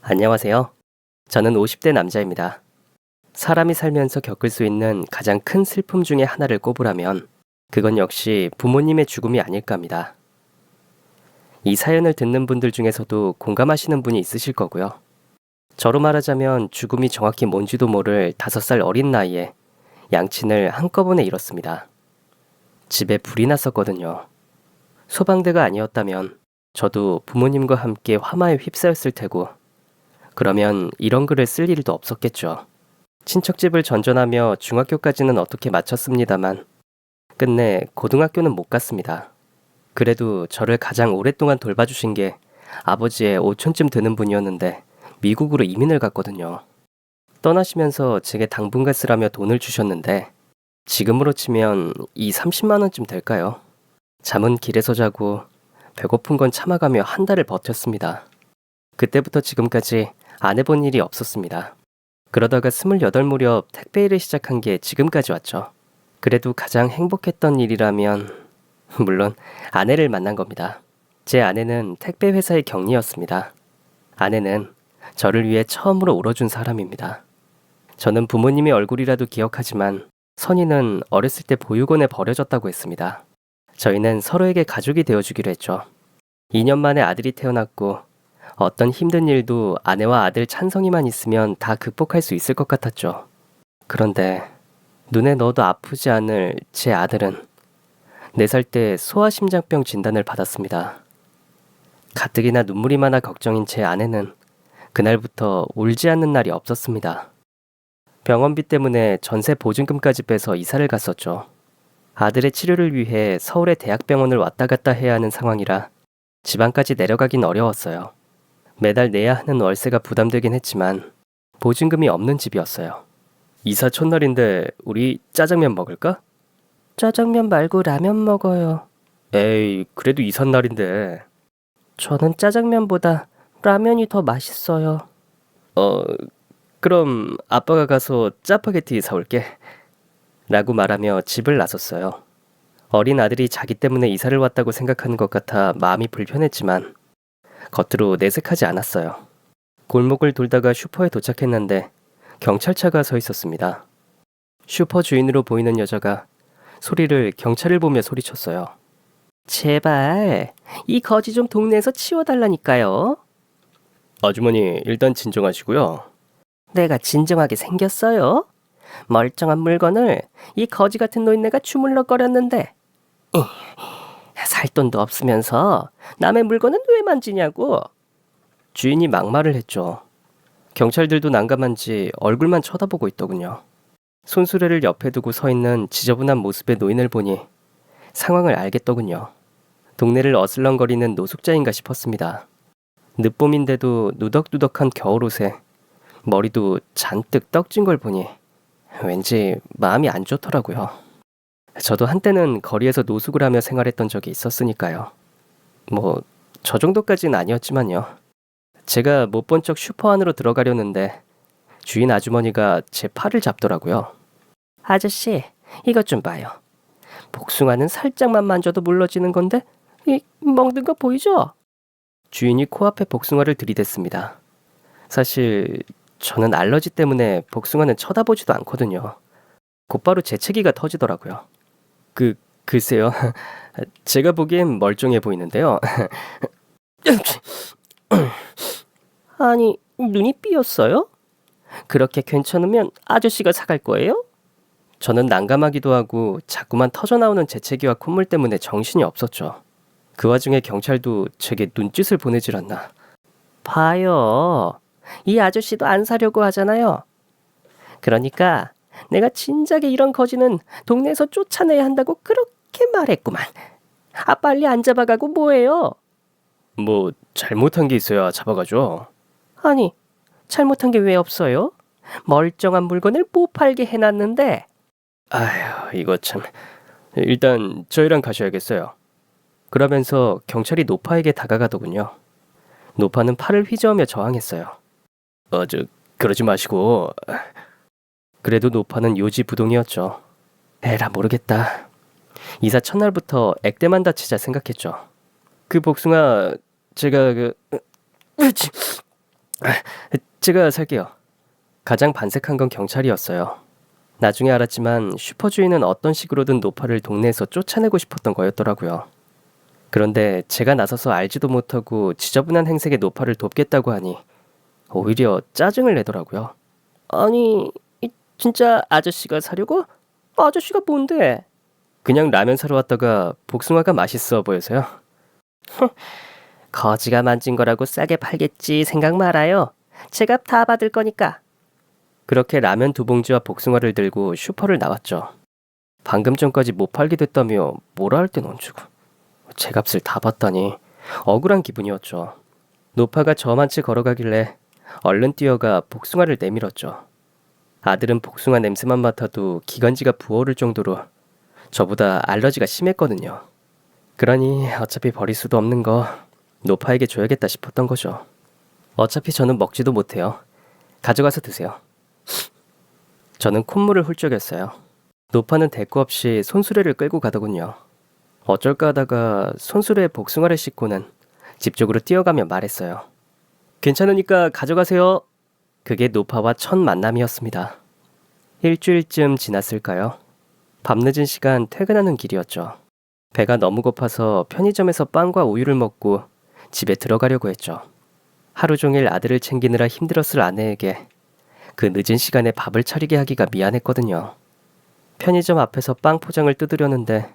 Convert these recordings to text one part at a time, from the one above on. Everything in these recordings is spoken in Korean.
안녕하세요. 저는 50대 남자입니다. 사람이 살면서 겪을 수 있는 가장 큰 슬픔 중에 하나를 꼽으라면 그건 역시 부모님의 죽음이 아닐까 합니다. 이 사연을 듣는 분들 중에서도 공감하시는 분이 있으실 거고요. 저로 말하자면 죽음이 정확히 뭔지도 모를 5살 어린 나이에 양친을 한꺼번에 잃었습니다. 집에 불이 났었거든요. 소방대가 아니었다면 저도 부모님과 함께 화마에 휩싸였을 테고 그러면 이런 글을 쓸 일도 없었겠죠. 친척집을 전전하며 중학교까지는 어떻게 마쳤습니다만 끝내 고등학교는 못 갔습니다. 그래도 저를 가장 오랫동안 돌봐주신 게 아버지의 오촌쯤 되는 분이었는데 미국으로 이민을 갔거든요. 떠나시면서 제게 당분간 쓰라며 돈을 주셨는데 지금으로 치면 30만 원쯤 될까요? 잠은 길에서 자고 배고픈 건 참아가며 한 달을 버텼습니다. 그때부터 지금까지 안 해본 일이 없었습니다. 그러다가 28 무렵 택배 일을 시작한 게 지금까지 왔죠. 그래도 가장 행복했던 일이라면 물론 아내를 만난 겁니다. 제 아내는 택배 회사의 경리였습니다. 아내는 저를 위해 처음으로 울어준 사람입니다. 저는 부모님의 얼굴이라도 기억하지만 선희는 어렸을 때 보육원에 버려졌다고 했습니다. 저희는 서로에게 가족이 되어주기로 했죠. 2년 만에 아들이 태어났고 어떤 힘든 일도 아내와 아들 찬성이만 있으면 다 극복할 수 있을 것 같았죠. 그런데 눈에 넣어도 아프지 않을 제 아들은 4살 때 소아심장병 진단을 받았습니다. 가뜩이나 눈물이 많아 걱정인 제 아내는 그날부터 울지 않는 날이 없었습니다. 병원비 때문에 전세 보증금까지 빼서 이사를 갔었죠. 아들의 치료를 위해 서울의 대학병원을 왔다 갔다 해야 하는 상황이라 지방까지 내려가긴 어려웠어요. 매달 내야 하는 월세가 부담되긴 했지만 보증금이 없는 집이었어요. 이사 첫날인데 우리 짜장면 먹을까? 짜장면 말고 라면 먹어요. 에이, 그래도 이삿 날인데. 저는 짜장면보다 라면이 더 맛있어요. 그럼 아빠가 가서 짜파게티 사올게. 라고 말하며 집을 나섰어요. 어린 아들이 자기 때문에 이사를 왔다고 생각하는 것 같아 마음이 불편했지만 겉으로 내색하지 않았어요. 골목을 돌다가 슈퍼에 도착했는데 경찰차가 서 있었습니다. 슈퍼 주인으로 보이는 여자가 소리를 경찰을 보며 소리쳤어요. 제발 이 거지 좀 동네에서 치워달라니까요. 아주머니 일단 진정하시고요. 내가 진정하게 생겼어요? 멀쩡한 물건을 이 거지 같은 노인네가 주물럭거렸는데 살 돈도 없으면서 남의 물건은 왜 만지냐고. 주인이 막말을 했죠. 경찰들도 난감한지 얼굴만 쳐다보고 있더군요. 손수레를 옆에 두고 서 있는 지저분한 모습의 노인을 보니 상황을 알겠더군요. 동네를 어슬렁거리는 노숙자인가 싶었습니다. 늦봄인데도 누덕누덕한 겨울옷에 머리도 잔뜩 떡진 걸 보니 왠지 마음이 안 좋더라고요. 저도 한때는 거리에서 노숙을 하며 생활했던 적이 있었으니까요. 뭐 저 정도까지는 아니었지만요. 제가 못 본 척 슈퍼 안으로 들어가려는데 주인 아주머니가 제 팔을 잡더라고요. 아저씨, 이것 좀 봐요. 복숭아는 살짝만 만져도 물러지는 건데 이 먹는 거 보이죠? 주인이 코앞에 복숭아를 들이댔습니다. 사실 저는 알러지 때문에 복숭아는 쳐다보지도 않거든요. 곧바로 재채기가 터지더라고요. 글쎄요. 제가 보기엔 멀쩡해 보이는데요. 아니, 눈이 삐었어요? 그렇게 괜찮으면 아저씨가 사갈 거예요? 저는 난감하기도 하고 자꾸만 터져나오는 재채기와 콧물 때문에 정신이 없었죠. 그 와중에 경찰도 제게 눈짓을 보내질 않나. 봐요. 이 아저씨도 안 사려고 하잖아요. 그러니까 내가 진작에 이런 거지는 동네에서 쫓아내야 한다고 그렇게 말했구만. 아, 빨리 안 잡아가고 뭐해요? 뭐 잘못한 게 있어야 잡아가죠. 아니, 잘못한 게 왜 없어요? 멀쩡한 물건을 못 팔게 해놨는데. 아휴, 이거 참. 일단 저희랑 가셔야겠어요. 그러면서 경찰이 노파에게 다가가더군요. 노파는 팔을 휘저으며 저항했어요. 그러지 마시고. 그래도 노파는 요지부동이었죠. 에라 모르겠다. 이사 첫날부터 액대만 다치자 생각했죠. 그 복숭아 제가 제가 살게요. 가장 반색한 건 경찰이었어요. 나중에 알았지만 슈퍼 주인은 어떤 식으로든 노파를 동네에서 쫓아내고 싶었던 거였더라고요. 그런데 제가 나서서 알지도 못하고 지저분한 행색의 노파를 돕겠다고 하니 오히려 짜증을 내더라고요. 아니, 진짜 아저씨가 사려고? 아저씨가 뭔데? 그냥 라면 사러 왔다가 복숭아가 맛있어 보여서요. 거지가 만진 거라고 싸게 팔겠지 생각 말아요. 제가 다 받을 거니까. 그렇게 라면 2봉지와 복숭아를 들고 슈퍼를 나왔죠. 방금 전까지 못 팔게 됐다며 뭐라 할 땐 얹주고 제 값을 다 받다니 억울한 기분이었죠. 노파가 저만 채 걸어가길래 얼른 뛰어가 복숭아를 내밀었죠. 아들은 복숭아 냄새만 맡아도 기관지가 부어오를 정도로 저보다 알러지가 심했거든요. 그러니 어차피 버릴 수도 없는 거 노파에게 줘야겠다 싶었던 거죠. 어차피 저는 먹지도 못해요. 가져가서 드세요. 저는 콧물을 훌쩍였어요. 노파는 대꾸 없이 손수레를 끌고 가더군요. 어쩔까 하다가 손수레에 복숭아를 싣고는 집 쪽으로 뛰어가며 말했어요. 괜찮으니까 가져가세요. 그게 노파와 첫 만남이었습니다. 일주일쯤 지났을까요? 밤늦은 시간 퇴근하는 길이었죠. 배가 너무 고파서 편의점에서 빵과 우유를 먹고 집에 들어가려고 했죠. 하루 종일 아들을 챙기느라 힘들었을 아내에게 그 늦은 시간에 밥을 차리게 하기가 미안했거든요. 편의점 앞에서 빵 포장을 뜯으려는데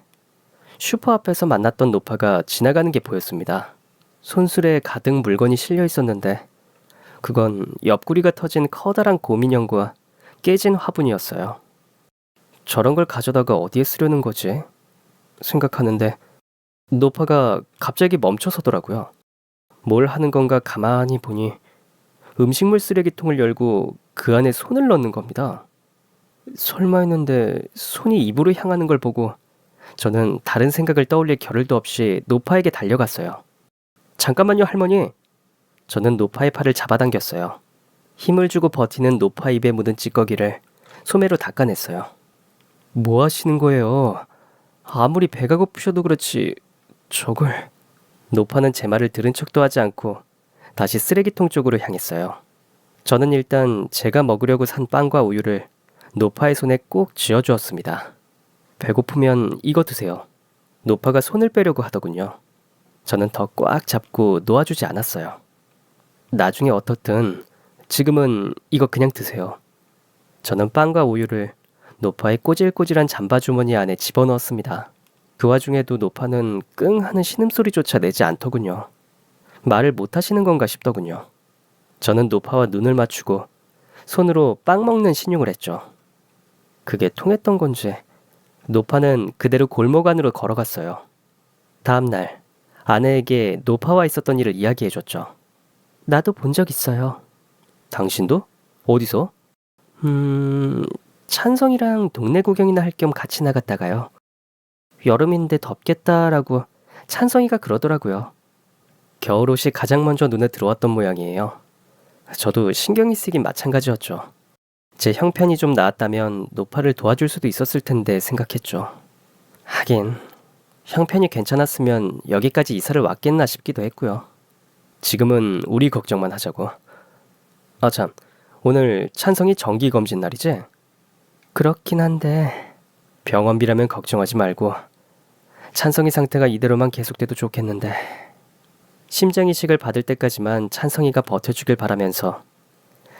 슈퍼 앞에서 만났던 노파가 지나가는 게 보였습니다. 손수레에 가득 물건이 실려 있었는데 그건 옆구리가 터진 커다란 곰인형과 깨진 화분이었어요. 저런 걸 가져다가 어디에 쓰려는 거지? 생각하는데 노파가 갑자기 멈춰서더라고요. 뭘 하는 건가 가만히 보니 음식물 쓰레기통을 열고 그 안에 손을 넣는 겁니다. 설마 했는데 손이 입으로 향하는 걸 보고 저는 다른 생각을 떠올릴 겨를도 없이 노파에게 달려갔어요. 잠깐만요, 할머니. 저는 노파의 팔을 잡아당겼어요. 힘을 주고 버티는 노파 입에 묻은 찌꺼기를 소매로 닦아냈어요. 뭐 하시는 거예요? 아무리 배가 고프셔도 그렇지 저걸... 노파는 제 말을 들은 척도 하지 않고 다시 쓰레기통 쪽으로 향했어요. 저는 일단 제가 먹으려고 산 빵과 우유를 노파의 손에 꼭 쥐어주었습니다. 배고프면 이거 드세요. 노파가 손을 빼려고 하더군요. 저는 더 꽉 잡고 놓아주지 않았어요. 나중에 어떻든 지금은 이거 그냥 드세요. 저는 빵과 우유를 노파의 꼬질꼬질한 잠바 주머니 안에 집어넣었습니다. 그 와중에도 노파는 끙 하는 신음소리조차 내지 않더군요. 말을 못하시는 건가 싶더군요. 저는 노파와 눈을 맞추고 손으로 빵 먹는 신용을 했죠. 그게 통했던 건지 노파는 그대로 골목 안으로 걸어갔어요. 다음 날 아내에게 노파와 있었던 일을 이야기해줬죠. 나도 본 적 있어요. 당신도? 어디서? 찬성이랑 동네 구경이나 할 겸 같이 나갔다가요. 여름인데 덥겠다라고 찬성이가 그러더라고요. 겨울옷이 가장 먼저 눈에 들어왔던 모양이에요. 저도 신경이 쓰긴 마찬가지였죠. 제 형편이 좀 나았다면 노파를 도와줄 수도 있었을 텐데 생각했죠. 하긴 형편이 괜찮았으면 여기까지 이사를 왔겠나 싶기도 했고요. 지금은 우리 걱정만 하자고. 아 참, 오늘 찬성이 정기검진 날이지? 그렇긴 한데 병원비라면 걱정하지 말고 찬성이 상태가 이대로만 계속돼도 좋겠는데 심장이식을 받을 때까지만 찬성이가 버텨주길 바라면서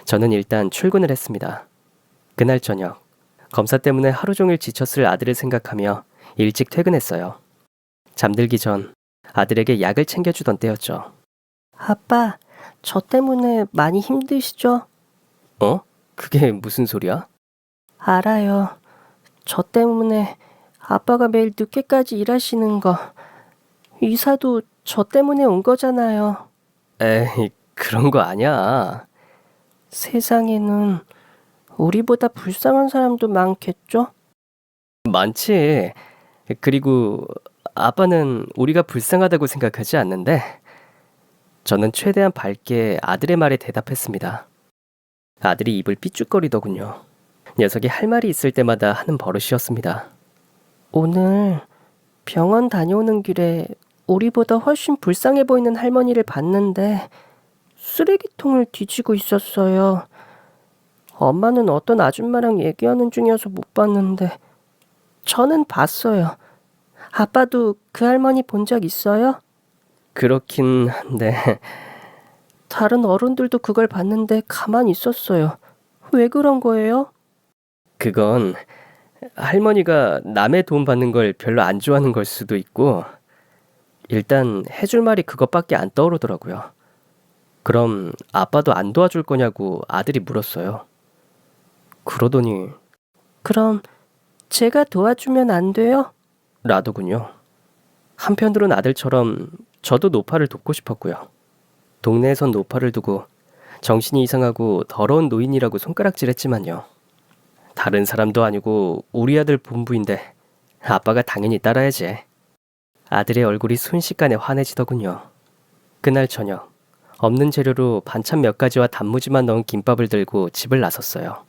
저는 일단 출근을 했습니다. 그날 저녁 검사 때문에 하루 종일 지쳤을 아들을 생각하며 일찍 퇴근했어요. 잠들기 전 아들에게 약을 챙겨주던 때였죠. 아빠, 저 때문에 많이 힘드시죠? 어? 그게 무슨 소리야? 알아요. 저 때문에 아빠가 매일 늦게까지 일하시는 거. 이사도 저 때문에 온 거잖아요. 에이, 그런 거 아니야. 세상에는 우리보다 불쌍한 사람도 많겠죠? 많지. 그리고 아빠는 우리가 불쌍하다고 생각하지 않는데 저는 최대한 밝게 아들의 말에 대답했습니다. 아들이 입을 삐죽거리더군요. 녀석이 할 말이 있을 때마다 하는 버릇이었습니다. 오늘 병원 다녀오는 길에 우리보다 훨씬 불쌍해 보이는 할머니를 봤는데 쓰레기통을 뒤지고 있었어요. 엄마는 어떤 아줌마랑 얘기하는 중이어서 못 봤는데 저는 봤어요. 아빠도 그 할머니 본 적 있어요? 그렇긴 한데 다른 어른들도 그걸 봤는데 가만히 있었어요. 왜 그런 거예요? 그건 할머니가 남의 도움 받는 걸 별로 안 좋아하는 걸 수도 있고 일단 해줄 말이 그것밖에 안 떠오르더라고요. 그럼 아빠도 안 도와줄 거냐고 아들이 물었어요. 그러더니 그럼 제가 도와주면 안 돼요? 라더군요. 한편으론 아들처럼 저도 노파를 돕고 싶었고요. 동네에선 노파를 두고 정신이 이상하고 더러운 노인이라고 손가락질했지만요. 다른 사람도 아니고 우리 아들 본부인데 아빠가 당연히 따라야지. 아들의 얼굴이 순식간에 환해지더군요. 그날 저녁 없는 재료로 반찬 몇 가지와 단무지만 넣은 김밥을 들고 집을 나섰어요.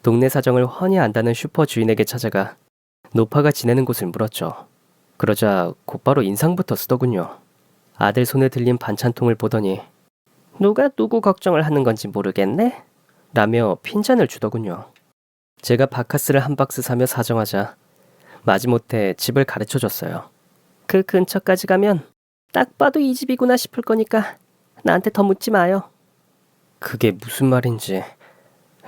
동네 사정을 훤히 안다는 슈퍼 주인에게 찾아가 노파가 지내는 곳을 물었죠. 그러자 곧바로 인상부터 쓰더군요. 아들 손에 들린 반찬통을 보더니 누가 누구 걱정을 하는 건지 모르겠네? 라며 핀잔을 주더군요. 제가 바카스를 한 박스 사며 사정하자 마지못해 집을 가르쳐줬어요. 그 근처까지 가면 딱 봐도 이 집이구나 싶을 거니까 나한테 더 묻지 마요. 그게 무슨 말인지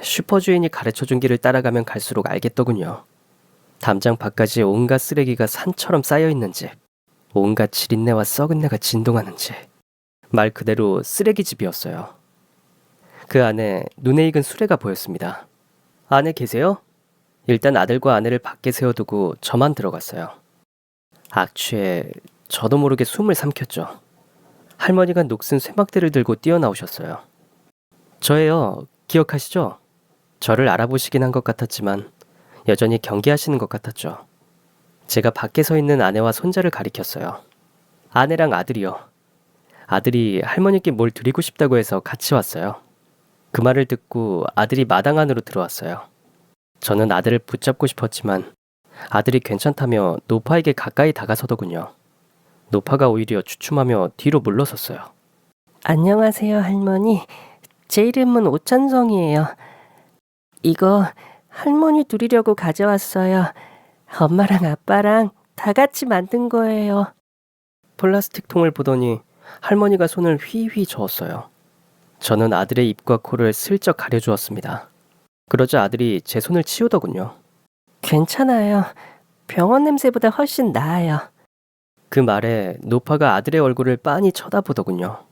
슈퍼 주인이 가르쳐준 길을 따라가면 갈수록 알겠더군요. 담장 밖까지 온갖 쓰레기가 산처럼 쌓여있는 집, 온갖 지린내와 썩은 내가 진동하는 집, 말 그대로 쓰레기집이었어요. 그 안에 눈에 익은 수레가 보였습니다. 안에 계세요? 일단 아들과 아내를 밖에 세워두고 저만 들어갔어요. 악취에 저도 모르게 숨을 삼켰죠. 할머니가 녹슨 쇠막대를 들고 뛰어나오셨어요. 저예요. 기억하시죠? 저를 알아보시긴 한 것 같았지만 여전히 경계하시는 것 같았죠. 제가 밖에 서 있는 아내와 손자를 가리켰어요. 아내랑 아들이요. 아들이 할머니께 뭘 드리고 싶다고 해서 같이 왔어요. 그 말을 듣고 아들이 마당 안으로 들어왔어요. 저는 아들을 붙잡고 싶었지만 아들이 괜찮다며 노파에게 가까이 다가서더군요. 노파가 오히려 주춤하며 뒤로 물러섰어요. 안녕하세요, 할머니. 제 이름은 오찬성이에요. 이거 할머니 드리려고 가져왔어요. 엄마랑 아빠랑 다 같이 만든 거예요. 플라스틱 통을 보더니 할머니가 손을 휘휘 저었어요. 저는 아들의 입과 코를 슬쩍 가려주었습니다. 그러자 아들이 제 손을 치우더군요. 괜찮아요. 병원 냄새보다 훨씬 나아요. 그 말에 노파가 아들의 얼굴을 빤히 쳐다보더군요.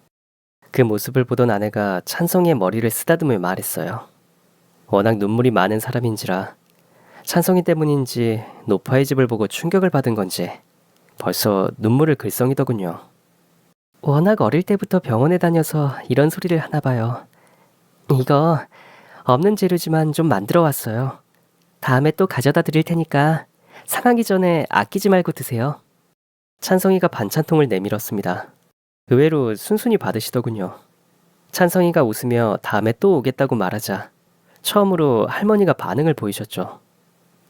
그 모습을 보던 아내가 찬성이의 머리를 쓰다듬으며 말했어요. 워낙 눈물이 많은 사람인지라 찬성이 때문인지 노파의 집을 보고 충격을 받은 건지 벌써 눈물을 글썽이더군요. 워낙 어릴 때부터 병원에 다녀서 이런 소리를 하나 봐요. 이거 없는 재료지만 좀 만들어 왔어요. 다음에 또 가져다 드릴 테니까 상하기 전에 아끼지 말고 드세요. 찬성이가 반찬통을 내밀었습니다. 의외로 순순히 받으시더군요. 찬성이가 웃으며 다음에 또 오겠다고 말하자 처음으로 할머니가 반응을 보이셨죠.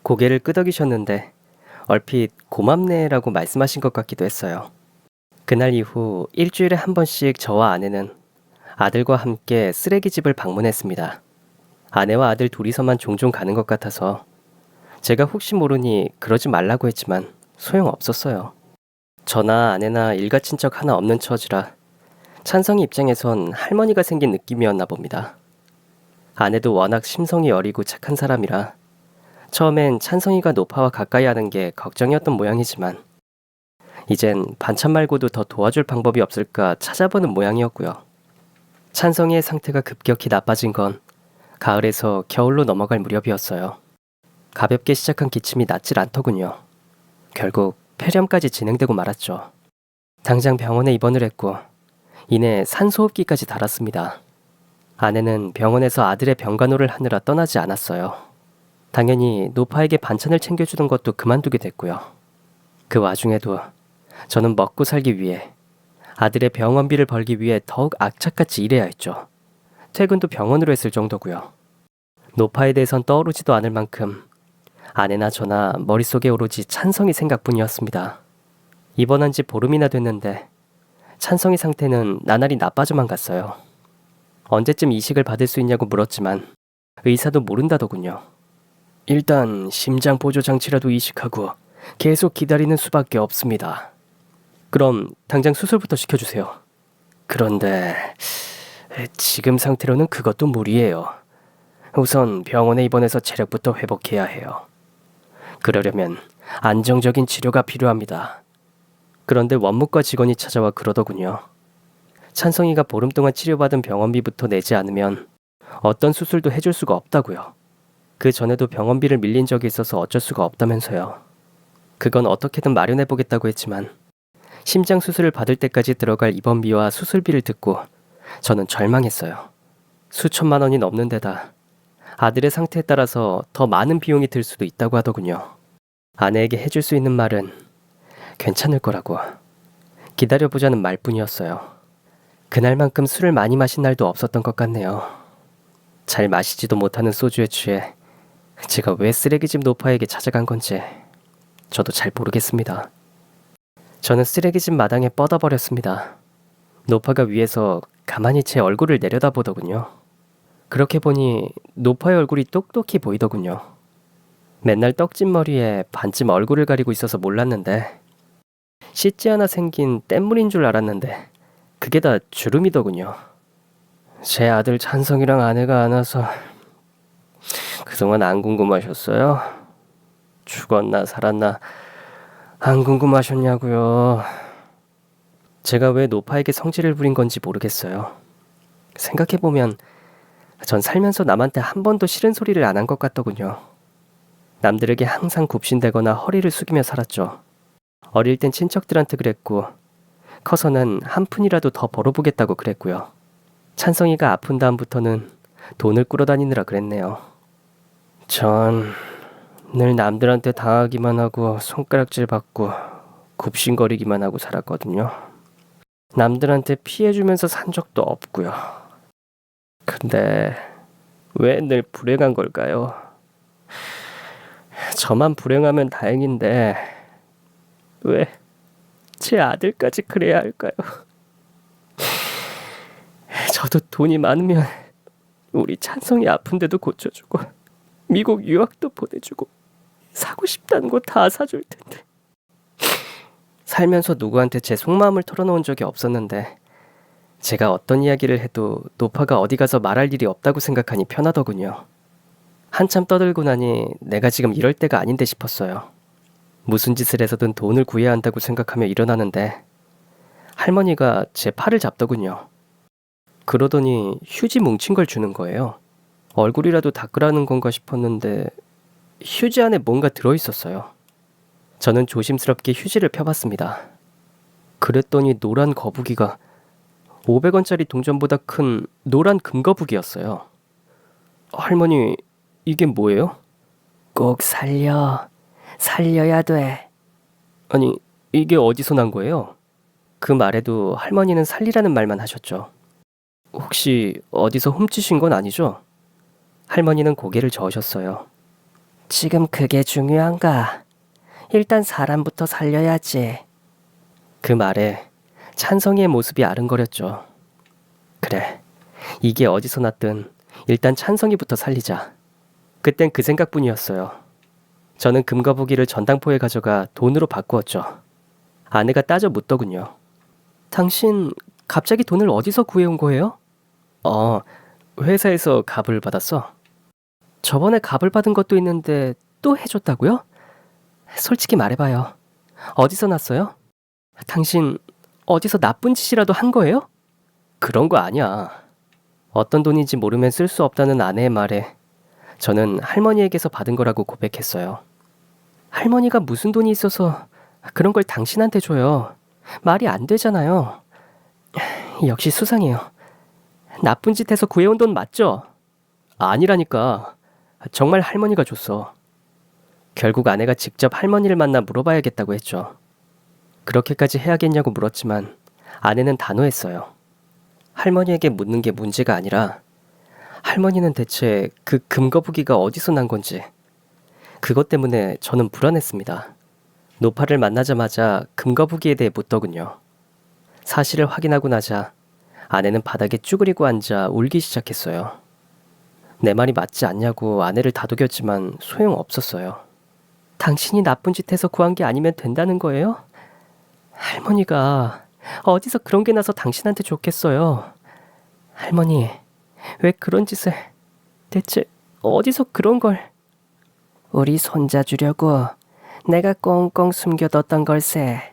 고개를 끄덕이셨는데 얼핏 고맙네라고 말씀하신 것 같기도 했어요. 그날 이후 일주일에 한 번씩 저와 아내는 아들과 함께 쓰레기집을 방문했습니다. 아내와 아들 둘이서만 종종 가는 것 같아서 제가 혹시 모르니 그러지 말라고 했지만 소용없었어요. 저나 아내나 일가 친척 하나 없는 처지라 찬성이 입장에선 할머니가 생긴 느낌이었나 봅니다. 아내도 워낙 심성이 여리고 착한 사람이라 처음엔 찬성이가 노파와 가까이 하는 게 걱정이었던 모양이지만 이젠 반찬 말고도 더 도와줄 방법이 없을까 찾아보는 모양이었고요. 찬성이의 상태가 급격히 나빠진 건 가을에서 겨울로 넘어갈 무렵이었어요. 가볍게 시작한 기침이 낫질 않더군요. 결국 폐렴까지 진행되고 말았죠. 당장 병원에 입원을 했고 이내 산소호흡기까지 달았습니다. 아내는 병원에서 아들의 병간호를 하느라 떠나지 않았어요. 당연히 노파에게 반찬을 챙겨주던 것도 그만두게 됐고요. 그 와중에도 저는 먹고 살기 위해 아들의 병원비를 벌기 위해 더욱 악착같이 일해야 했죠. 퇴근도 병원으로 했을 정도고요. 노파에 대해선 떠오르지도 않을 만큼 아내나 저나 머릿속에 오로지 찬성이 생각뿐이었습니다. 입원한 지 보름이나 됐는데 찬성이 상태는 나날이 나빠져만 갔어요. 언제쯤 이식을 받을 수 있냐고 물었지만 의사도 모른다더군요. 일단 심장 보조 장치라도 이식하고 계속 기다리는 수밖에 없습니다. 그럼 당장 수술부터 시켜주세요. 그런데 지금 상태로는 그것도 무리예요. 우선 병원에 입원해서 체력부터 회복해야 해요. 그러려면 안정적인 치료가 필요합니다. 그런데 원무과 직원이 찾아와 그러더군요. 찬성이가 보름 동안 치료받은 병원비부터 내지 않으면 어떤 수술도 해줄 수가 없다고요. 그 전에도 병원비를 밀린 적이 있어서 어쩔 수가 없다면서요. 그건 어떻게든 마련해보겠다고 했지만 심장 수술을 받을 때까지 들어갈 입원비와 수술비를 듣고 저는 절망했어요. 수천만 원이 넘는 데다 아들의 상태에 따라서 더 많은 비용이 들 수도 있다고 하더군요. 아내에게 해줄 수 있는 말은 괜찮을 거라고 기다려보자는 말뿐이었어요. 그날만큼 술을 많이 마신 날도 없었던 것 같네요. 잘 마시지도 못하는 소주에 취해 제가 왜 쓰레기집 노파에게 찾아간 건지 저도 잘 모르겠습니다. 저는 쓰레기집 마당에 뻗어버렸습니다. 노파가 위에서 가만히 제 얼굴을 내려다보더군요. 그렇게 보니 노파의 얼굴이 똑똑히 보이더군요. 맨날 떡진 머리에 반쯤 얼굴을 가리고 있어서 몰랐는데 씻지 않아 생긴 뗏물인 줄 알았는데 그게 다 주름이더군요. 제 아들 찬성이랑 아내가 안 와서 그동안 안 궁금하셨어요? 죽었나 살았나 안 궁금하셨냐고요. 제가 왜 노파에게 성질을 부린 건지 모르겠어요. 생각해보면 전 살면서 남한테 한 번도 싫은 소리를 안 한 것 같더군요. 남들에게 항상 굽신대거나 허리를 숙이며 살았죠. 어릴 땐 친척들한테 그랬고 커서는 한 푼이라도 더 벌어보겠다고 그랬고요. 찬성이가 아픈 다음부터는 돈을 꾸러다니느라 그랬네요. 전 늘 남들한테 당하기만 하고 손가락질 받고 굽신거리기만 하고 살았거든요. 남들한테 피해주면서 산 적도 없고요. 근데 왜 늘 불행한 걸까요? 저만 불행하면 다행인데 왜 제 아들까지 그래야 할까요? 저도 돈이 많으면 우리 찬성이 아픈데도 고쳐주고 미국 유학도 보내주고 사고 싶다는 거 다 사줄 텐데. 살면서 누구한테 제 속마음을 털어놓은 적이 없었는데 제가 어떤 이야기를 해도 노파가 어디 가서 말할 일이 없다고 생각하니 편하더군요. 한참 떠들고 나니 내가 지금 이럴 때가 아닌데 싶었어요. 무슨 짓을 해서든 돈을 구해야 한다고 생각하며 일어나는데 할머니가 제 팔을 잡더군요. 그러더니 휴지 뭉친 걸 주는 거예요. 얼굴이라도 닦으라는 건가 싶었는데 휴지 안에 뭔가 들어있었어요. 저는 조심스럽게 휴지를 펴봤습니다. 그랬더니 노란 거북이가 500원짜리 동전보다 큰 노란 금거북이였어요. 할머니, 이게 뭐예요? 꼭 살려야 돼. 아니, 이게 어디서 난 거예요? 그 말에도 할머니는 살리라는 말만 하셨죠. 혹시 어디서 훔치신 건 아니죠? 할머니는 고개를 저으셨어요. 지금 그게 중요한가? 일단 사람부터 살려야지. 그 말에 찬성이의 모습이 아른거렸죠. 그래, 이게 어디서 났든 일단 찬성이부터 살리자. 그땐 그 생각뿐이었어요. 저는 금거북이를 전당포에 가져가 돈으로 바꾸었죠. 아내가 따져 묻더군요. 당신 갑자기 돈을 어디서 구해온 거예요? 회사에서 갑을 받았어. 저번에 갑을 받은 것도 있는데 또 해줬다고요? 솔직히 말해봐요. 어디서 났어요? 당신 어디서 나쁜 짓이라도 한 거예요? 그런 거 아니야. 어떤 돈인지 모르면 쓸 수 없다는 아내의 말에 저는 할머니에게서 받은 거라고 고백했어요. 할머니가 무슨 돈이 있어서 그런 걸 당신한테 줘요. 말이 안 되잖아요. 역시 수상해요. 나쁜 짓 해서 구해온 돈 맞죠? 아니라니까. 정말 할머니가 줬어. 결국 아내가 직접 할머니를 만나 물어봐야겠다고 했죠. 그렇게까지 해야겠냐고 물었지만 아내는 단호했어요. 할머니에게 묻는 게 문제가 아니라 할머니는 대체 그 금거북이가 어디서 난 건지 그것 때문에 저는 불안했습니다. 노파를 만나자마자 금거북이에 대해 묻더군요. 사실을 확인하고 나자 아내는 바닥에 쭈그리고 앉아 울기 시작했어요. 내 말이 맞지 않냐고 아내를 다독였지만 소용없었어요. 당신이 나쁜 짓 해서 구한 게 아니면 된다는 거예요? 할머니가 어디서 그런 게 나서 당신한테 좋겠어요. 할머니, 왜 그런 짓을, 대체 어디서 그런 걸. 우리 손자 주려고 내가 꽁꽁 숨겨뒀던 걸세.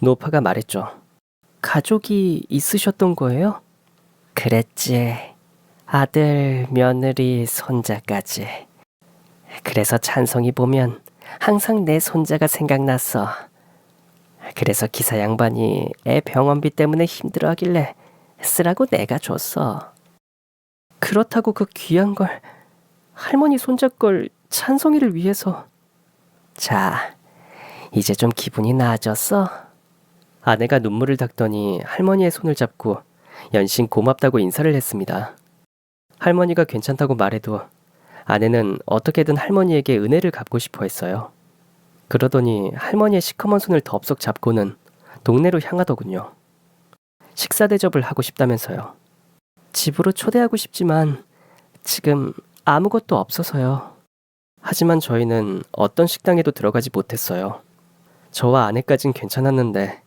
노파가 말했죠. 가족이 있으셨던 거예요? 그랬지. 아들, 며느리, 손자까지. 그래서 찬성이 보면 항상 내 손자가 생각났어. 그래서 기사 양반이 애 병원비 때문에 힘들어하길래 쓰라고 내가 줬어. 그렇다고 그 귀한 걸, 할머니 손자 걸 찬성이를 위해서. 자, 이제 좀 기분이 나아졌어? 아내가 눈물을 닦더니 할머니의 손을 잡고 연신 고맙다고 인사를 했습니다. 할머니가 괜찮다고 말해도 아내는 어떻게든 할머니에게 은혜를 갚고 싶어 했어요. 그러더니 할머니의 시커먼 손을 덥석 잡고는 동네로 향하더군요. 식사 대접을 하고 싶다면서요. 집으로 초대하고 싶지만 지금 아무것도 없어서요. 하지만 저희는 어떤 식당에도 들어가지 못했어요. 저와 아내까진 괜찮았는데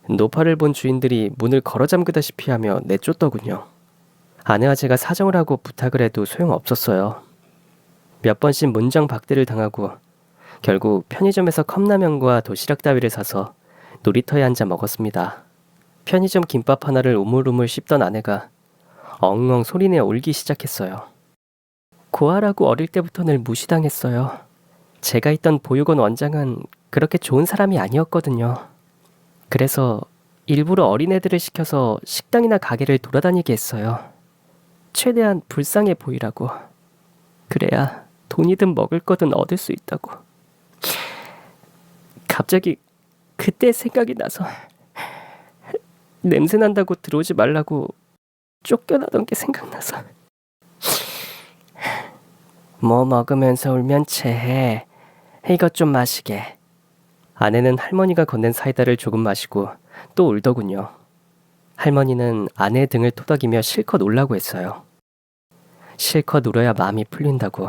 노파를 본 주인들이 문을 걸어 잠그다시피 하며 내쫓더군요. 아내와 제가 사정을 하고 부탁을 해도 소용없었어요. 몇 번씩 문장 박대를 당하고 결국 편의점에서 컵라면과 도시락 따위를 사서 놀이터에 앉아 먹었습니다. 편의점 김밥 하나를 우물우물 씹던 아내가 엉엉 소리내어 울기 시작했어요. 고아라고 어릴 때부터 늘 무시당했어요. 제가 있던 보육원 원장은 그렇게 좋은 사람이 아니었거든요. 그래서 일부러 어린애들을 시켜서 식당이나 가게를 돌아다니게 했어요. 최대한 불쌍해 보이라고. 그래야 돈이든 먹을 거든 얻을 수 있다고. 갑자기 그때 생각이 나서 냄새 난다고 들어오지 말라고 쫓겨나던 게 생각나서. 뭐 먹으면서 울면 체해. 이것 좀 마시게. 아내는 할머니가 건넨 사이다를 조금 마시고 또 울더군요. 할머니는 아내의 등을 토닥이며 실컷 울라고 했어요. 실컷 울어야 마음이 풀린다고.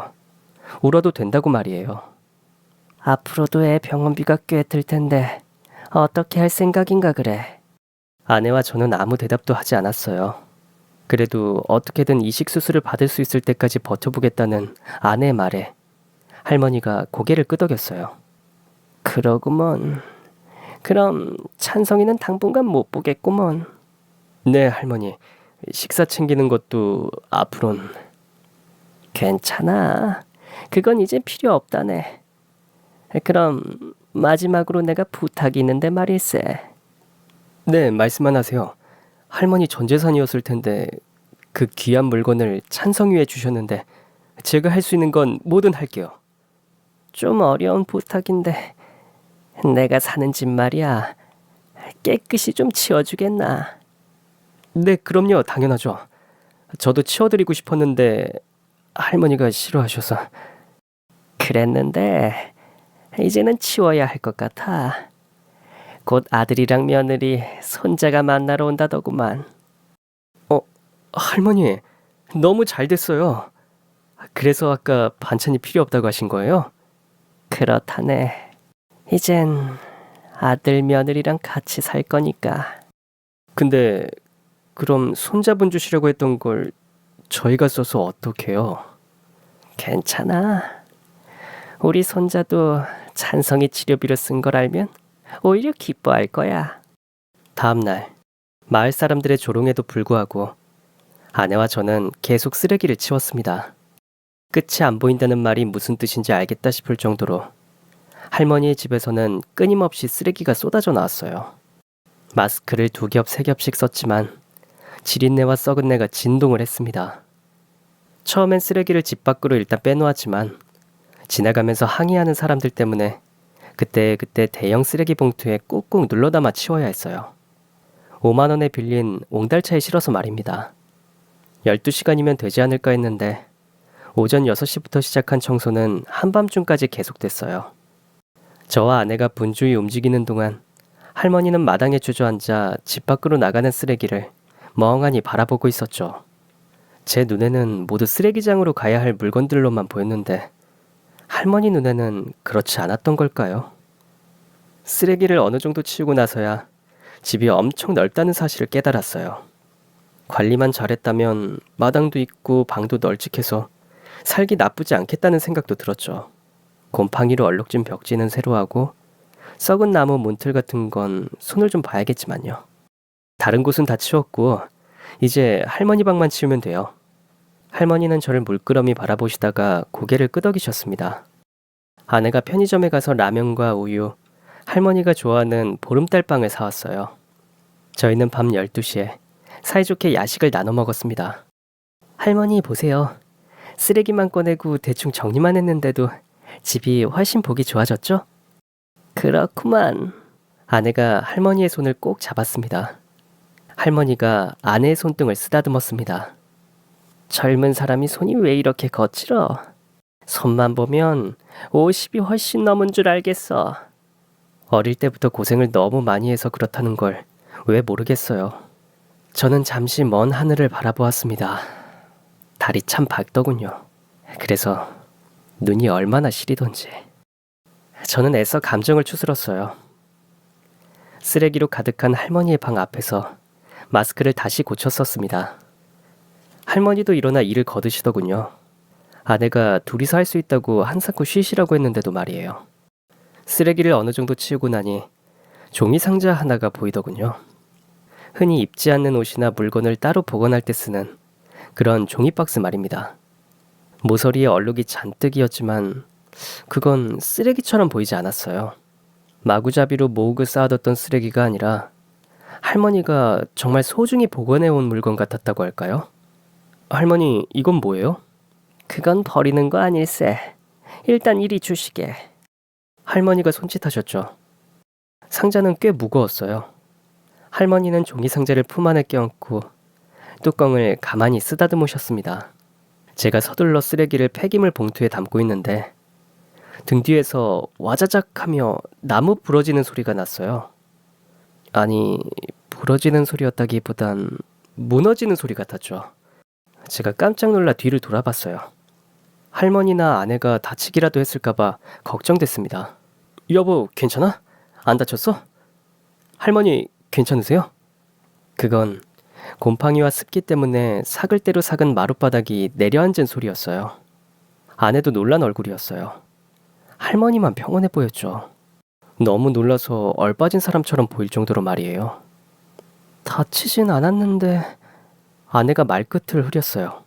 울어도 된다고 말이에요. 앞으로도 애 병원비가 꽤 들 텐데 어떻게 할 생각인가 그래. 아내와 저는 아무 대답도 하지 않았어요. 그래도 어떻게든 이식 수술을 받을 수 있을 때까지 버텨보겠다는 아내의 말에 할머니가 고개를 끄덕였어요. 그러구먼. 그럼 찬성이는 당분간 못 보겠구먼. 네, 할머니. 식사 챙기는 것도 앞으론. 괜찮아. 그건 이제 필요 없다네. 그럼 마지막으로 내가 부탁이 있는데 말일세. 네, 말씀만 하세요. 할머니 전 재산이었을 텐데 그 귀한 물건을 찬성위에 주셨는데 제가 할 수 있는 건 뭐든 할게요. 좀 어려운 부탁인데 내가 사는 집 말이야. 깨끗이 좀 치워주겠나? 네, 그럼요. 당연하죠. 저도 치워드리고 싶었는데 할머니가 싫어하셔서. 그랬는데 이제는 치워야 할 것 같아. 곧 아들이랑 며느리, 손자가 만나러 온다더구만. 할머니, 너무 잘 됐어요. 그래서 아까 반찬이 필요 없다고 하신 거예요? 그렇다네. 이젠 아들, 며느리랑 같이 살 거니까. 근데 그럼 손자분 주시려고 했던 걸 저희가 써서 어떡해요? 괜찮아. 우리 손자도 찬성이 치료비로 쓴 걸 알면 오히려 기뻐할 거야. 다음 날 마을 사람들의 조롱에도 불구하고 아내와 저는 계속 쓰레기를 치웠습니다. 끝이 안 보인다는 말이 무슨 뜻인지 알겠다 싶을 정도로 할머니의 집에서는 끊임없이 쓰레기가 쏟아져 나왔어요. 마스크를 2겹, 3겹씩 썼지만 지린내와 썩은 내가 진동을 했습니다. 처음엔 쓰레기를 집 밖으로 일단 빼놓았지만 지나가면서 항의하는 사람들 때문에 그때 대형 쓰레기 봉투에 꾹꾹 눌러 담아 치워야 했어요. 5만 원에 빌린 옹달차에 실어서 말입니다. 12시간이면 되지 않을까 했는데 오전 6시부터 시작한 청소는 한밤중까지 계속됐어요. 저와 아내가 분주히 움직이는 동안 할머니는 마당에 주저앉아 집 밖으로 나가는 쓰레기를 멍하니 바라보고 있었죠. 제 눈에는 모두 쓰레기장으로 가야 할 물건들로만 보였는데 할머니 눈에는 그렇지 않았던 걸까요? 쓰레기를 어느 정도 치우고 나서야 집이 엄청 넓다는 사실을 깨달았어요. 관리만 잘했다면 마당도 있고 방도 널찍해서 살기 나쁘지 않겠다는 생각도 들었죠. 곰팡이로 얼룩진 벽지는 새로 하고 썩은 나무 문틀 같은 건 손을 좀 봐야겠지만요. 다른 곳은 다 치웠고 이제 할머니 방만 치우면 돼요. 할머니는 저를 물끄러미 바라보시다가 고개를 끄덕이셨습니다. 아내가 편의점에 가서 라면과 우유, 할머니가 좋아하는 보름달빵을 사왔어요. 저희는 밤 12시에 사이좋게 야식을 나눠 먹었습니다. 할머니 보세요. 쓰레기만 꺼내고 대충 정리만 했는데도 집이 훨씬 보기 좋아졌죠? 그렇구만. 아내가 할머니의 손을 꼭 잡았습니다. 할머니가 아내의 손등을 쓰다듬었습니다. 젊은 사람이 손이 왜 이렇게 거칠어? 손만 보면 50이 훨씬 넘은 줄 알겠어. 어릴 때부터 고생을 너무 많이 해서 그렇다는 걸 왜 모르겠어요. 저는 잠시 먼 하늘을 바라보았습니다. 달이 참 밝더군요. 그래서 눈이 얼마나 시리던지. 저는 애써 감정을 추스렀어요. 쓰레기로 가득한 할머니의 방 앞에서 마스크를 다시 고쳤었습니다. 할머니도 일어나 일을 거두시더군요. 아내가 둘이서 할 수 있다고 한사코 쉬시라고 했는데도 말이에요. 쓰레기를 어느 정도 치우고 나니 종이 상자 하나가 보이더군요. 흔히 입지 않는 옷이나 물건을 따로 보관할 때 쓰는 그런 종이 박스 말입니다. 모서리에 얼룩이 잔뜩이었지만 그건 쓰레기처럼 보이지 않았어요. 마구잡이로 모으고 쌓아뒀던 쓰레기가 아니라 할머니가 정말 소중히 보관해온 물건 같았다고 할까요? 할머니, 이건 뭐예요? 그건 버리는 거 아닐세. 일단 이리 주시게. 할머니가 손짓하셨죠. 상자는 꽤 무거웠어요. 할머니는 종이 상자를 품 안에 껴안고 뚜껑을 가만히 쓰다듬으셨습니다. 제가 서둘러 쓰레기를 폐기물 봉투에 담고 있는데 등 뒤에서 와자작 하며 나무 부러지는 소리가 났어요. 아니, 부러지는 소리였다기보단 무너지는 소리 같았죠. 제가 깜짝 놀라 뒤를 돌아봤어요. 할머니나 아내가 다치기라도 했을까봐 걱정됐습니다. 여보, 괜찮아? 안 다쳤어? 할머니, 괜찮으세요? 그건 곰팡이와 습기 때문에 삭을 대로 삭은 마룻바닥이 내려앉은 소리였어요. 아내도 놀란 얼굴이었어요. 할머니만 평온해 보였죠. 너무 놀라서 얼빠진 사람처럼 보일 정도로 말이에요. 다치진 않았는데... 아내가 말끝을 흐렸어요.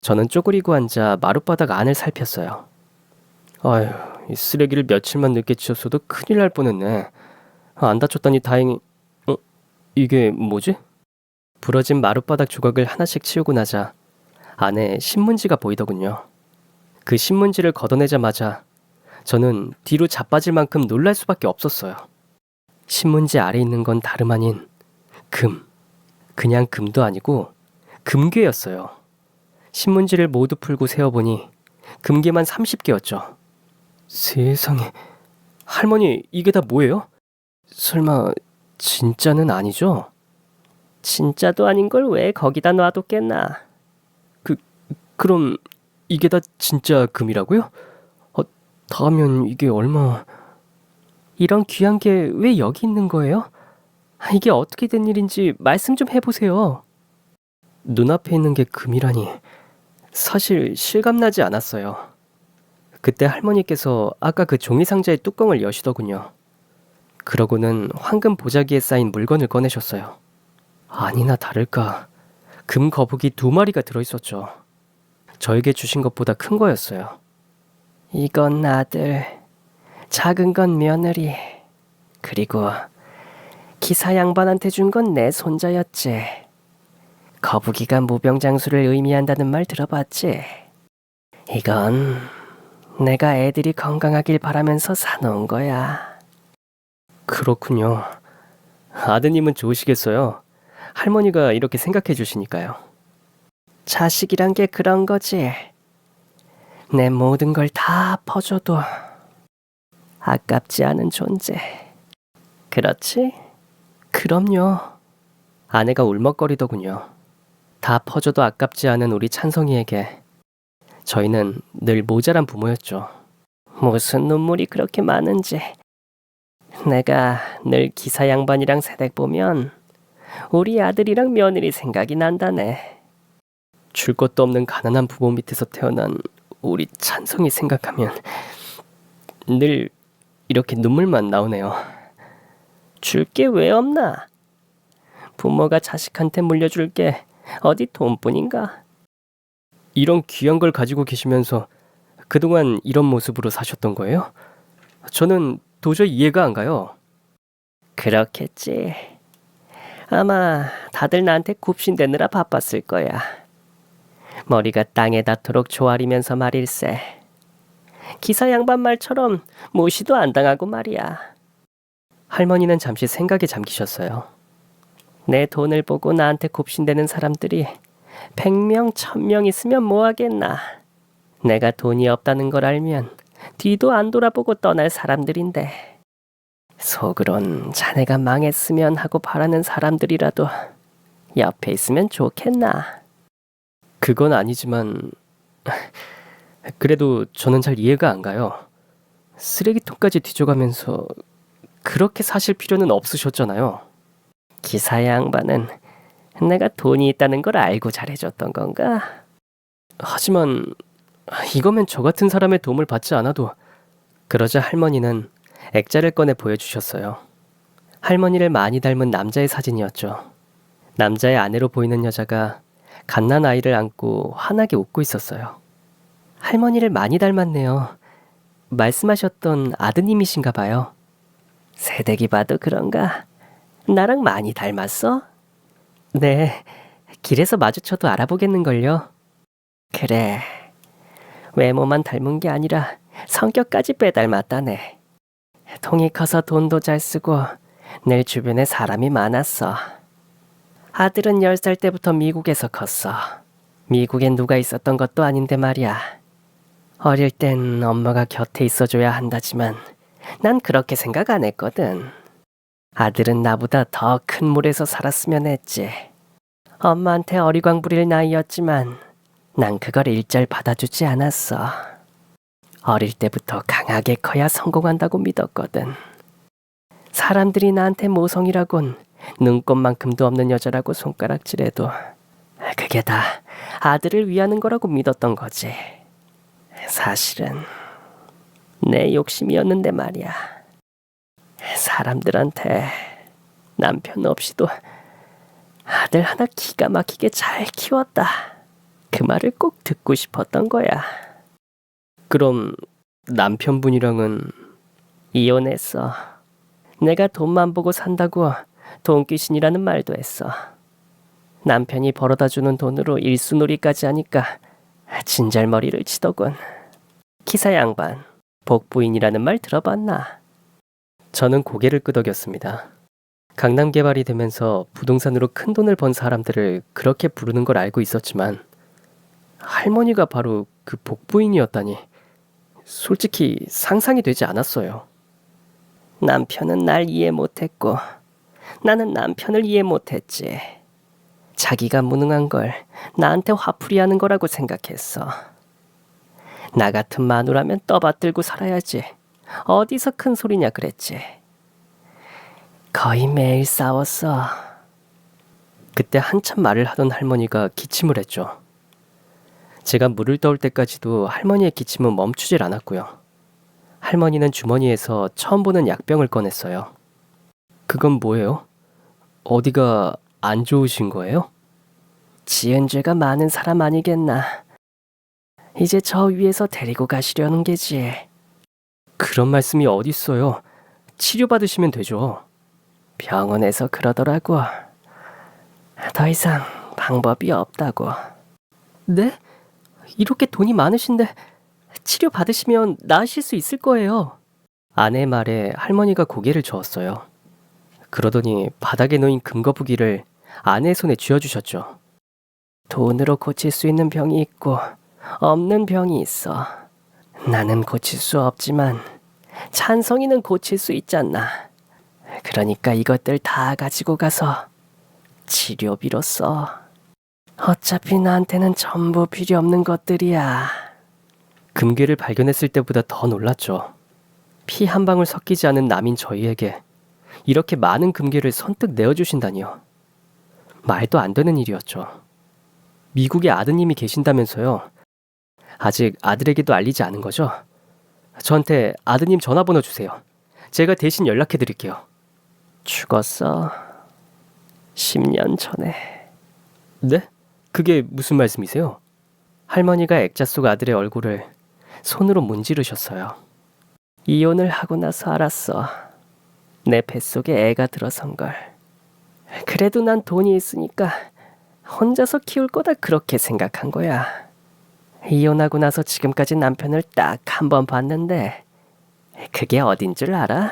저는 쪼그리고 앉아 마룻바닥 안을 살폈어요. 아휴, 이 쓰레기를 며칠만 늦게 치웠어도 큰일 날 뻔했네. 안 다쳤다니 다행히... 이게 뭐지? 부러진 마룻바닥 조각을 하나씩 치우고 나자 안에 신문지가 보이더군요. 그 신문지를 걷어내자마자 저는 뒤로 자빠질 만큼 놀랄 수밖에 없었어요. 신문지 아래 있는 건 다름 아닌 금. 그냥 금도 아니고 금괴였어요. 신문지를 모두 풀고 세어보니 금괴만 30개였죠. 세상에... 할머니, 이게 다 뭐예요? 설마 진짜는 아니죠? 진짜도 아닌 걸 왜 거기다 놔뒀겠나? 그럼 이게 다 진짜 금이라고요? 다하면 이게 얼마... 이런 귀한 게 왜 여기 있는 거예요? 이게 어떻게 된 일인지 말씀 좀 해보세요. 눈앞에 있는 게 금이라니 사실 실감나지 않았어요. 그때 할머니께서 아까 그 종이 상자의 뚜껑을 여시더군요. 그러고는 황금 보자기에 쌓인 물건을 꺼내셨어요. 아니나 다를까 금 거북이 2마리가 들어있었죠. 저에게 주신 것보다 큰 거였어요. 이건 아들, 작은 건 며느리, 그리고 기사 양반한테 준 건 내 손자였지. 거북이가 무병장수를 의미한다는 말 들어봤지? 이건 내가 애들이 건강하길 바라면서 사놓은 거야. 그렇군요. 아드님은 좋으시겠어요. 할머니가 이렇게 생각해 주시니까요. 자식이란 게 그런 거지. 내 모든 걸 다 퍼줘도 아깝지 않은 존재. 그렇지? 그럼요. 아내가 울먹거리더군요. 다 퍼줘도 아깝지 않은 우리 찬성이에게 저희는 늘 모자란 부모였죠. 무슨 눈물이 그렇게 많은지. 내가 늘 기사 양반이랑 새댁 보면 우리 아들이랑 며느리 생각이 난다네. 줄 것도 없는 가난한 부모 밑에서 태어난 우리 찬성이 생각하면 늘 이렇게 눈물만 나오네요. 줄 게 왜 없나? 부모가 자식한테 물려줄 게 어디 돈뿐인가? 이런 귀한 걸 가지고 계시면서 그동안 이런 모습으로 사셨던 거예요? 저는 도저히 이해가 안 가요. 그렇겠지. 아마 다들 나한테 굽신대느라 바빴을 거야. 머리가 땅에 닿도록 조아리면서 말일세. 기사 양반 말처럼 무시도 안 당하고 말이야. 할머니는 잠시 생각에 잠기셨어요. 내 돈을 보고 나한테 굽신대는 사람들이 100명, 1000명 있으면 뭐 하겠나. 내가 돈이 없다는 걸 알면 뒤도 안 돌아보고 떠날 사람들인데 속으론 자네가 망했으면 하고 바라는 사람들이라도 옆에 있으면 좋겠나. 그건 아니지만 그래도 저는 잘 이해가 안 가요. 쓰레기통까지 뒤져가면서 그렇게 사실 필요는 없으셨잖아요. 기사 양반은 내가 돈이 있다는 걸 알고 잘해줬던 건가? 하지만 이거면 저 같은 사람의 도움을 받지 않아도. 그러자 할머니는 액자를 꺼내 보여주셨어요. 할머니를 많이 닮은 남자의 사진이었죠. 남자의 아내로 보이는 여자가 갓난 아이를 안고 환하게 웃고 있었어요. 할머니를 많이 닮았네요. 말씀하셨던 아드님이신가 봐요. 새댁이 봐도 그런가? 나랑 많이 닮았어? 네, 길에서 마주쳐도 알아보겠는걸요. 그래. 외모만 닮은 게 아니라 성격까지 빼닮았다네. 통이 커서 돈도 잘 쓰고 내 주변에 사람이 많았어. 아들은 10살 때부터 미국에서 컸어. 미국엔 누가 있었던 것도 아닌데 말이야. 어릴 땐 엄마가 곁에 있어줘야 한다지만 난 그렇게 생각 안 했거든. 아들은 나보다 더 큰 물에서 살았으면 했지. 엄마한테 어리광 부릴 나이였지만 난 그걸 일절 받아주지 않았어. 어릴 때부터 강하게 커야 성공한다고 믿었거든. 사람들이 나한테 모성이라곤 눈꽃만큼도 없는 여자라고 손가락질해도 그게 다 아들을 위하는 거라고 믿었던 거지. 사실은 내 욕심이었는데 말이야. 사람들한테 남편 없이도 아들 하나 기가 막히게 잘 키웠다. 그 말을 꼭 듣고 싶었던 거야. 그럼 남편분이랑은 이혼했어. 내가 돈만 보고 산다고 돈귀신이라는 말도 했어. 남편이 벌어다 주는 돈으로 일수놀이까지 하니까 진절머리를 치더군. 기사 양반, 복부인이라는 말 들어봤나? 저는 고개를 끄덕였습니다. 강남 개발이 되면서 부동산으로 큰 돈을 번 사람들을 그렇게 부르는 걸 알고 있었지만 할머니가 바로 그 복부인이었다니 솔직히 상상이 되지 않았어요. 남편은 날 이해 못했고 나는 남편을 이해 못했지. 자기가 무능한 걸 나한테 화풀이하는 거라고 생각했어. 나 같은 마누라면 떠받들고 살아야지. 어디서 큰 소리냐 그랬지. 거의 매일 싸웠어. 그때 한참 말을 하던 할머니가 기침을 했죠. 제가 물을 떠올 때까지도 할머니의 기침은 멈추질 않았고요. 할머니는 주머니에서 처음 보는 약병을 꺼냈어요. 그건 뭐예요? 어디가 안 좋으신 거예요? 지은 죄가 많은 사람 아니겠나. 이제 저 위에서 데리고 가시려는 게지. 그런 말씀이 어딨어요. 치료받으시면 되죠. 병원에서 그러더라고. 더 이상 방법이 없다고. 네? 이렇게 돈이 많으신데 치료 받으시면 나으실 수 있을 거예요. 아내의 말에 할머니가 고개를 저었어요. 그러더니 바닥에 놓인 금거북이를 아내의 손에 쥐어주셨죠. 돈으로 고칠 수 있는 병이 있고 없는 병이 있어. 나는 고칠 수 없지만 찬성이는 고칠 수 있잖아. 그러니까 이것들 다 가지고 가서 치료비로 써. 어차피 나한테는 전부 필요 없는 것들이야. 금괴를 발견했을 때보다 더 놀랐죠. 피 한 방울 섞이지 않은 남인 저희에게 이렇게 많은 금괴를 선뜻 내어주신다니요. 말도 안 되는 일이었죠. 미국에 아드님이 계신다면서요. 아직 아들에게도 알리지 않은 거죠? 저한테 아드님 전화번호 주세요. 제가 대신 연락해 드릴게요. 죽었어. 10년 전에. 네? 그게 무슨 말씀이세요? 할머니가 액자 속 아들의 얼굴을 손으로 문지르셨어요. 이혼을 하고 나서 알았어. 내 뱃속에 애가 들어선 걸. 그래도 난 돈이 있으니까 혼자서 키울 거다 그렇게 생각한 거야. 이혼하고 나서 지금까지 남편을 딱 한 번 봤는데 그게 어딘 줄 알아?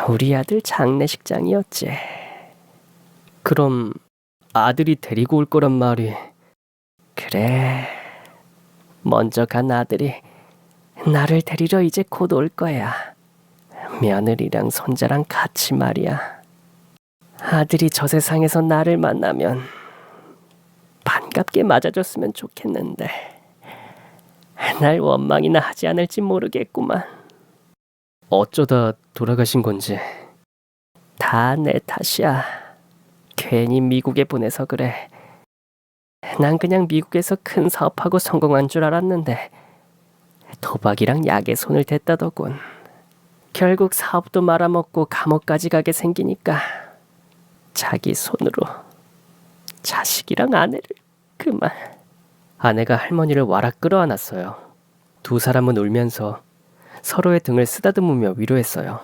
우리 아들 장례식장이었지. 그럼 아들이 데리고 올 거란 말이... 그래. 먼저 간 아들이 나를 데리러 이제 곧 올 거야. 며느리랑 손자랑 같이 말이야. 아들이 저 세상에서 나를 만나면 반갑게 맞아줬으면 좋겠는데 날 원망이나 하지 않을지 모르겠구만. 어쩌다 돌아가신 건지... 다 내 탓이야. 괜히 미국에 보내서 그래. 난 그냥 미국에서 큰 사업하고 성공한 줄 알았는데 도박이랑 약에 손을 댔다더군. 결국 사업도 말아먹고 감옥까지 가게 생기니까 자기 손으로 자식이랑 아내를 그만. 아내가 할머니를 와락 끌어안았어요. 두 사람은 울면서 서로의 등을 쓰다듬으며 위로했어요.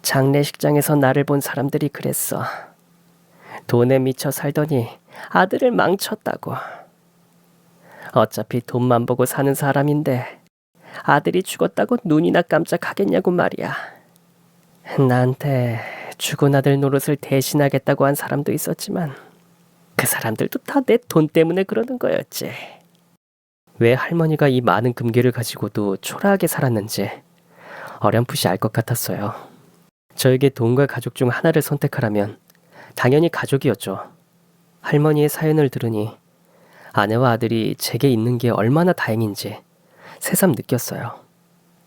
장례식장에서 나를 본 사람들이 그랬어. 돈에 미쳐 살더니 아들을 망쳤다고. 어차피 돈만 보고 사는 사람인데 아들이 죽었다고 눈이나 깜짝하겠냐고 말이야. 나한테 죽은 아들 노릇을 대신하겠다고 한 사람도 있었지만 그 사람들도 다 내 돈 때문에 그러는 거였지. 왜 할머니가 이 많은 금괴를 가지고도 초라하게 살았는지 어렴풋이 알 것 같았어요. 저에게 돈과 가족 중 하나를 선택하라면 당연히 가족이었죠. 할머니의 사연을 들으니 아내와 아들이 제게 있는 게 얼마나 다행인지 새삼 느꼈어요.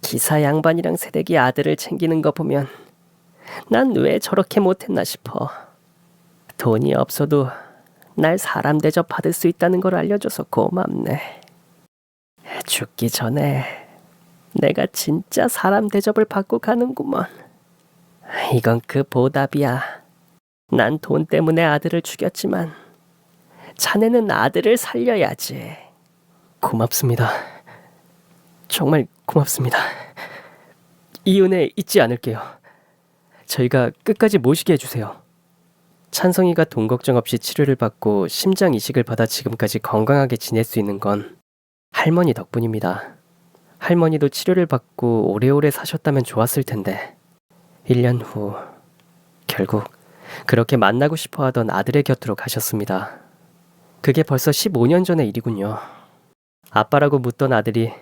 기사 양반이랑 새댁이 아들을 챙기는 거 보면 난 왜 저렇게 못했나 싶어. 돈이 없어도 날 사람 대접 받을 수 있다는 걸 알려줘서 고맙네. 죽기 전에 내가 진짜 사람 대접을 받고 가는구먼. 이건 그 보답이야. 난 돈 때문에 아들을 죽였지만 자네는 아들을 살려야지. 고맙습니다. 정말 고맙습니다. 이 은혜 잊지 않을게요. 저희가 끝까지 모시게 해주세요. 찬성이가 돈 걱정 없이 치료를 받고 심장 이식을 받아 지금까지 건강하게 지낼 수 있는 건 할머니 덕분입니다. 할머니도 치료를 받고 오래오래 사셨다면 좋았을 텐데 1년 후 결국 그렇게 만나고 싶어 하던 아들의 곁으로 가셨습니다. 그게 벌써 15년 전의 일이군요. 아빠라고 묻던 아들이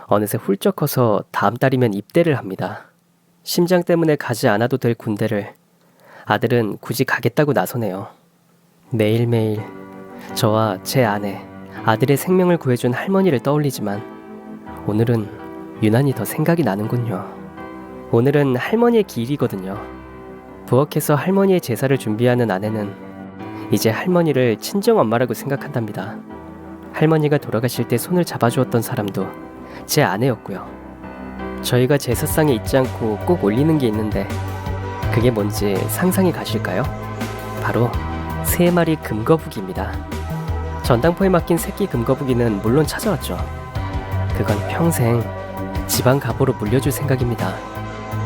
어느새 훌쩍 커서 다음 달이면 입대를 합니다. 심장 때문에 가지 않아도 될 군대를 아들은 굳이 가겠다고 나서네요. 매일매일 저와 제 아내, 아들의 생명을 구해준 할머니를 떠올리지만 오늘은 유난히 더 생각이 나는군요. 오늘은 할머니의 기일이거든요. 부엌에서 할머니의 제사를 준비하는 아내는 이제 할머니를 친정엄마라고 생각한답니다. 할머니가 돌아가실 때 손을 잡아주었던 사람도 제 아내였고요. 저희가 제사상에 잊지 않고 꼭 올리는 게 있는데 그게 뭔지 상상이 가실까요? 바로 3마리 금거북이입니다. 전당포에 맡긴 새끼 금거북이는 물론 찾아왔죠. 그건 평생 지방 갑오로 물려줄 생각입니다.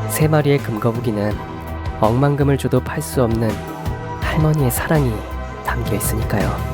3마리의 금거북이는 억만금을 줘도 팔 수 없는 할머니의 사랑이 담겨 있으니까요.